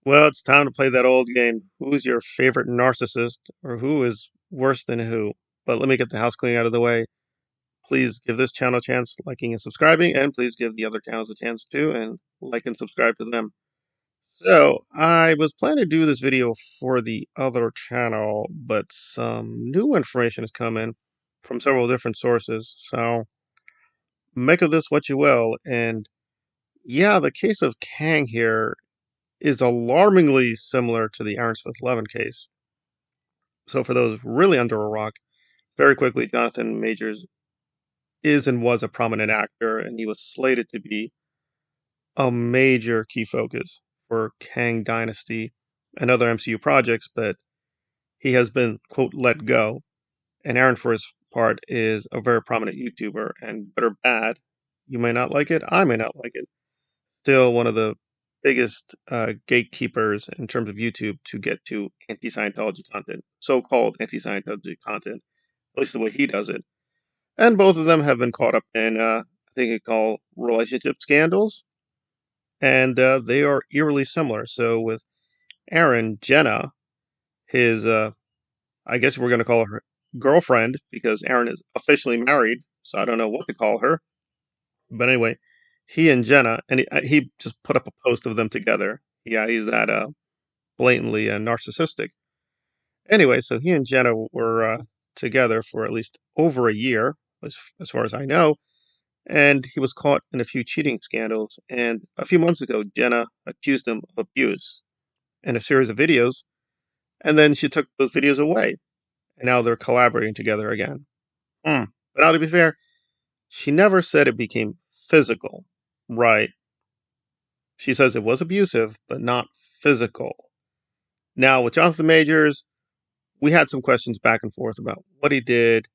Well, it's time to play that old game. Who's your favorite narcissist, or who is worse than who? But let me get the house cleaning out of the way. Please give this channel a chance liking and subscribing, and please give the other channels a chance too, and like and subscribe to them. So, I was planning to do this video for the other channel, but some new information has come in from several different sources. So, make of this what you will. And yeah, the case of Kang here is alarmingly similar to the Aaron-Smith Levin case. So, for those really under a rock, very quickly, Jonathan Majors is and was a prominent actor, and he was slated to be a major key focus for Kang Dynasty and other MCU projects, but he has been, quote, let go. And Aaron, for his part, is a very prominent YouTuber, and good or bad, you may not like it, I may not like it, still one of the biggest gatekeepers in terms of YouTube to get to anti-Scientology content, so-called anti-Scientology content, at least the way he does it. And both of them have been caught up in, I think you call relationship scandals, and they are eerily similar. So with Aaron, Jenna, his, I guess we're going to call her girlfriend, because Aaron is officially married, so I don't know what to call her. But anyway, he and Jenna, and he just put up a post of them together. Yeah, he's that blatantly narcissistic. Anyway, so he and Jenna were together for at least over a year, as far as I know, and he was caught in a few cheating scandals. And a few months ago, Jenna accused him of abuse in a series of videos, and then she took those videos away, and now they're collaborating together again. But now, to be fair, she never said it became physical, right? She says it was abusive, but not physical. Now, with Jonathan Majors, we had some questions back and forth about what he did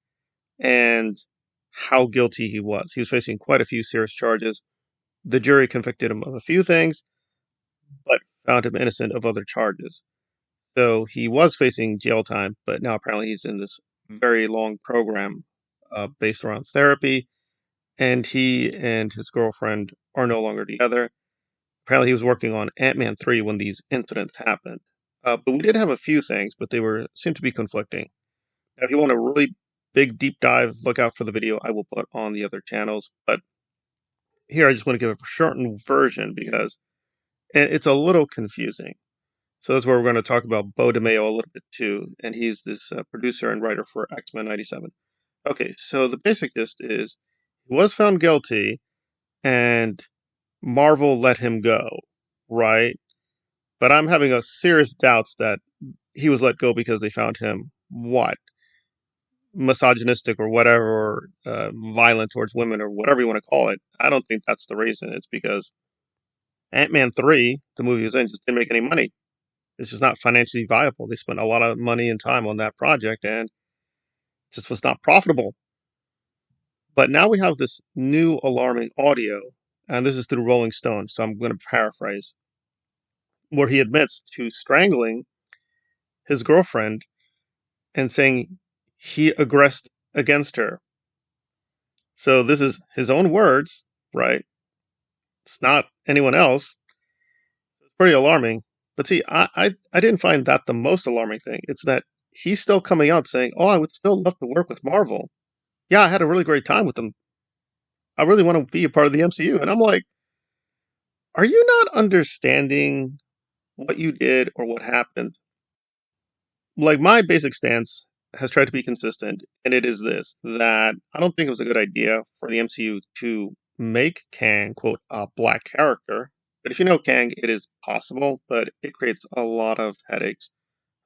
and how guilty he was. He was facing quite a few serious charges. The jury convicted him of a few things, but found him innocent of other charges. So he was facing jail time, but now apparently he's in this very long program based around therapy, and he and his girlfriend are no longer together. Apparently he was working on Ant-Man 3 when these incidents happened. But we did have a few things, but they seemed to be conflicting. Now, if you want a really big deep dive, look out for the video I will put on the other channels. But here I just want to give a shortened version because it's a little confusing. So that's where we're going to talk about Bo DeMayo a little bit too, and he's this producer and writer for X-Men 97. Okay, so the basic gist is he was found guilty, and Marvel let him go, right? But I'm having a serious doubts that he was let go because they found him what, misogynistic or whatever, or violent towards women or whatever you want to call it. I don't think that's the reason. It's because Ant-Man 3, the movie he was in, just didn't make any money. It's just not financially viable. They spent a lot of money and time on that project, and it just was not profitable. But now we have this new alarming audio, and this is through Rolling Stone, so I'm going to paraphrase, where he admits to strangling his girlfriend and saying he aggressed against her. So this is his own words, right? It's not anyone else. It's pretty alarming. But see, I didn't find that the most alarming thing. It's that he's still coming out saying, oh, I would still love to work with Marvel. Yeah, I had a really great time with them. I really want to be a part of the MCU. And I'm like, are you not understanding what you did or what happened? Like, my basic stance has tried to be consistent, and it is this, that I don't think it was a good idea for the MCU to make Kang, quote, a black character. But if you know Kang, it is possible, but it creates a lot of headaches.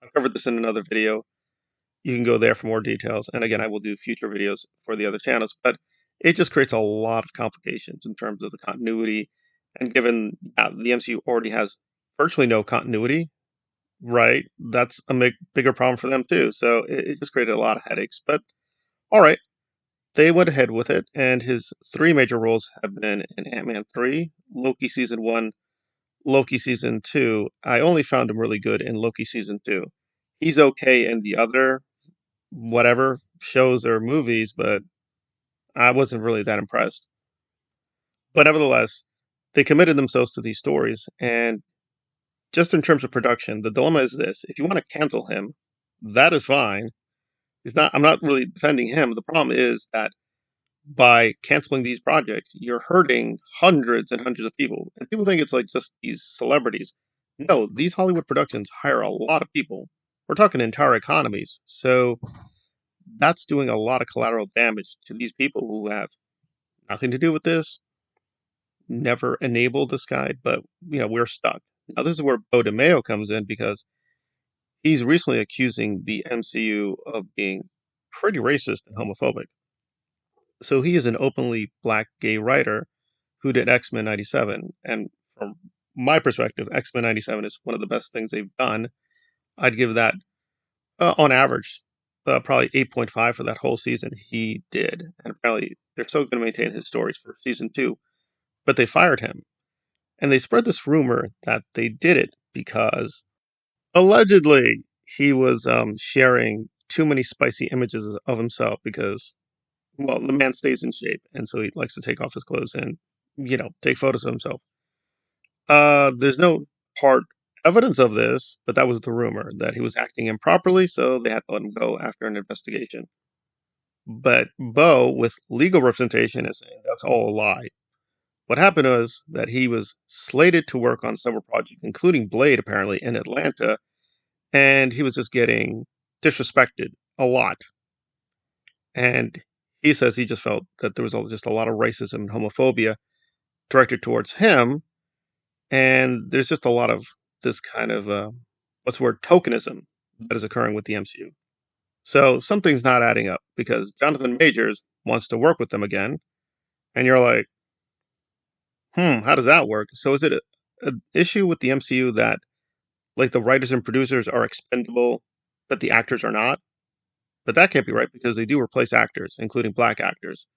I've covered this in another video. You can go there for more details. And again, I will do future videos for the other channels, but it just creates a lot of complications in terms of the continuity. And given the MCU already has virtually no continuity, right? That's a bigger problem for them too. So it just created a lot of headaches. But all right, they went ahead with it, and his three major roles have been in Ant-Man 3, Loki Season 1, Loki Season 2. I only found him really good in Loki Season 2. He's okay in the other whatever shows or movies, but I wasn't really that impressed. But nevertheless, they committed themselves to these stories, and just in terms of production, the dilemma is this: if you want to cancel him, that is fine. I'm not really defending him. The problem is that by canceling these projects, you're hurting hundreds and hundreds of people. And people think it's like just these celebrities. No, these Hollywood productions hire a lot of people. We're talking entire economies. So that's doing a lot of collateral damage to these people who have nothing to do with this, never enabled this guy, but we're stuck. Now this is where Bo DeMayo comes in, because he's recently accusing the MCU of being pretty racist and homophobic. So he is an openly black gay writer who did X-Men 97. And from my perspective, X-Men 97 is one of the best things they've done. I'd give that, on average, probably 8.5 for that whole season he did. And apparently they're still going to maintain his stories for season 2. But they fired him. And they spread this rumor that they did it because allegedly he was sharing too many spicy images of himself because, well, the man stays in shape, and so he likes to take off his clothes and, take photos of himself. There's no hard evidence of this, but that was the rumor, that he was acting improperly, so they had to let him go after an investigation. But Bo, with legal representation, is saying that's all a lie. What happened was that he was slated to work on several projects, including Blade, apparently, in Atlanta, and he was just getting disrespected a lot. And he says he just felt that there was just a lot of racism and homophobia directed towards him, and there's just a lot of this kind of, what's the word, tokenism that is occurring with the MCU. So something's not adding up, because Jonathan Majors wants to work with them again, and you're like, how does that work? So is it an issue with the MCU that, like, the writers and producers are expendable, but the actors are not? But that can't be right, because they do replace actors, including black actors.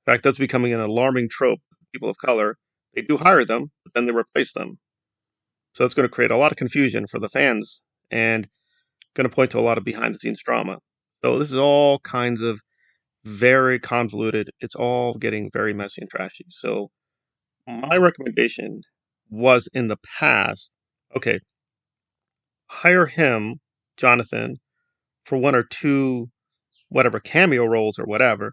In fact, that's becoming an alarming trope. People of color, they do hire them, but then they replace them. So it's going to create a lot of confusion for the fans and going to point to a lot of behind the scenes drama. So this is all kinds of very convoluted. It's all getting very messy and trashy. So my recommendation was, in the past, okay, hire him, Jonathan, for one or two, whatever, cameo roles or whatever.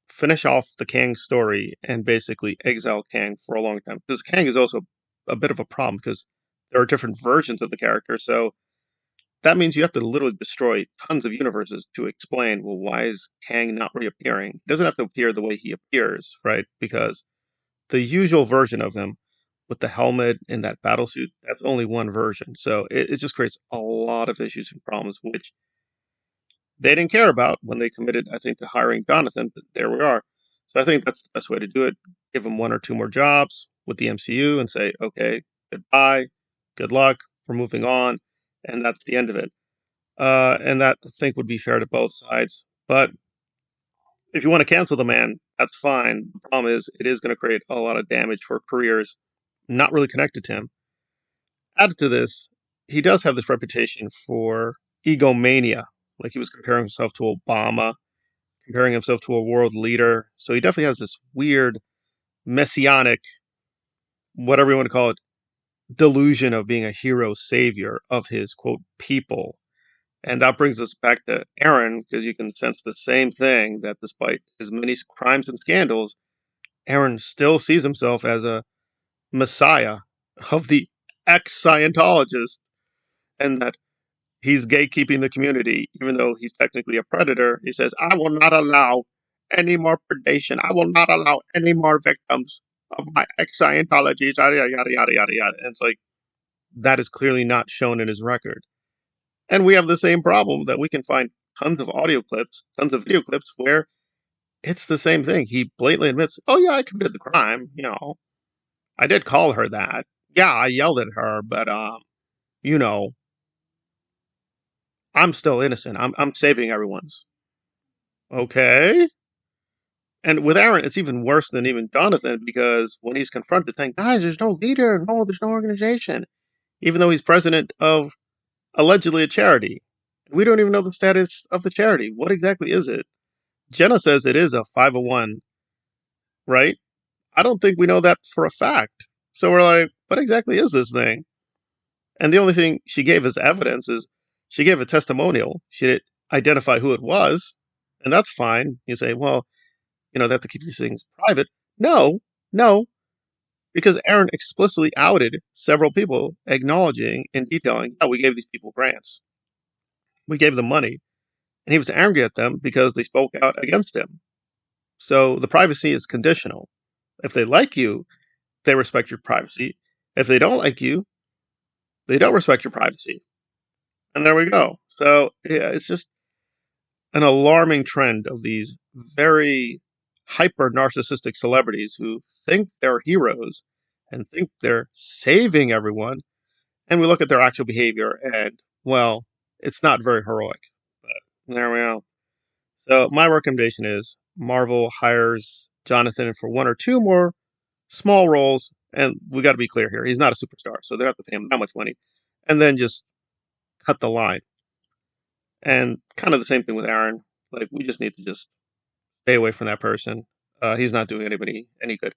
Finish off the Kang story and basically exile Kang for a long time. Because Kang is also a bit of a problem, because there are different versions of the character. So that means you have to literally destroy tons of universes to explain, well, why is Kang not reappearing? He doesn't have to appear the way he appears, right? Because the usual version of him with the helmet and that battle suit, that's only one version. So it just creates a lot of issues and problems, which they didn't care about when they committed, I think, to hiring Jonathan, but there we are. So I think that's the best way to do it. Give him one or two more jobs with the MCU and say, okay, goodbye, good luck, we're moving on, and that's the end of it. And that, I think, would be fair to both sides. But if you want to cancel the man, that's fine. The problem is, it is going to create a lot of damage for careers not really connected to him. Added to this, he does have this reputation for egomania. Like, he was comparing himself to Obama, comparing himself to a world leader. So he definitely has this weird, messianic, whatever you want to call it, delusion of being a hero savior of his, quote, people. And that brings us back to Aaron, because you can sense the same thing, that despite his many crimes and scandals, Aaron still sees himself as a messiah of the ex-Scientologist, and that he's gatekeeping the community, even though he's technically a predator. He says, I will not allow any more predation. I will not allow any more victims of my ex-Scientologies, yada, yada, yada, yada, yada. And it's like, that is clearly not shown in his record. And we have the same problem, that we can find tons of audio clips, tons of video clips where it's the same thing. He blatantly admits, oh yeah, I committed the crime. I did call her that. Yeah, I yelled at her, but, you know, I'm still innocent. I'm saving everyone's. Okay. And with Aaron, it's even worse than even Jonathan, because when he's confronted, saying, guys, there's no leader. No, there's no organization. Even though he's president of, allegedly, a charity. We don't even know the status of the charity. What exactly is it? Jenna says it is a 501, right? I don't think we know that for a fact. So we're like, what exactly is this thing? And the only thing she gave as evidence is she gave a testimonial. She didn't identify who it was, and that's fine. You say, well, they have to keep these things private. No, no, because Aaron explicitly outed several people, acknowledging and detailing, yeah, we gave these people grants. We gave them money. And he was angry at them because they spoke out against him. So the privacy is conditional. If they like you, they respect your privacy. If they don't like you, they don't respect your privacy. And there we go. So yeah, it's just an alarming trend of these very hyper narcissistic celebrities who think they're heroes and think they're saving everyone. And we look at their actual behavior and, well, it's not very heroic. But there we go. So my recommendation is Marvel hires Jonathan for one or two more small roles. And we got to be clear here. He's not a superstar, so they have to pay him that much money. And then just cut the line. And kind of the same thing with Aaron. Like, we just need to just stay away from that person. He's not doing anybody any good.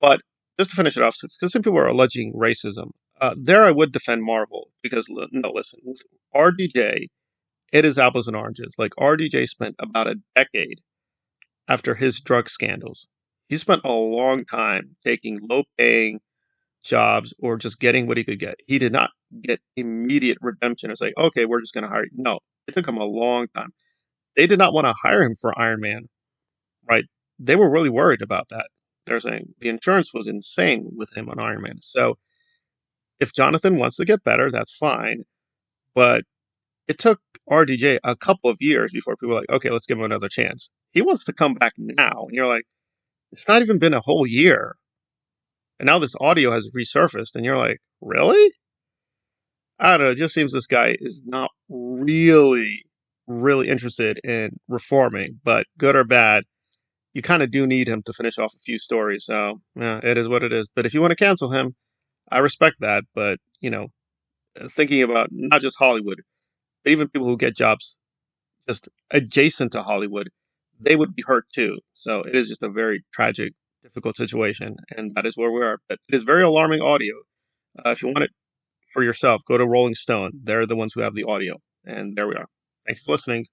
But just to finish it off, because some people are alleging racism, there I would defend Marvel because, no, listen, RDJ, it is apples and oranges. Like, RDJ spent about a decade after his drug scandals. He spent a long time taking low paying jobs or just getting what he could get. He did not get immediate redemption and say, okay, we're just going to hire you. No, it took him a long time. They did not want to hire him for Iron Man, right? They were really worried about that. They're saying the insurance was insane with him on Iron Man. So if Jonathan wants to get better, that's fine. But it took RDJ a couple of years before people were like, okay, let's give him another chance. He wants to come back now. And you're like, it's not even been a whole year. And now this audio has resurfaced. And you're like, really? I don't know. It just seems this guy is not really, really interested in reforming. But good or bad, you kind of do need him to finish off a few stories. So, yeah, it is what it is. But if you want to cancel him, I respect that. But, thinking about not just Hollywood, but even people who get jobs just adjacent to Hollywood, they would be hurt too. So it is just a very tragic, difficult situation. And that is where we are. But it is very alarming audio. If you want it for yourself, go to Rolling Stone. They're the ones who have the audio. And there we are. Thanks for listening.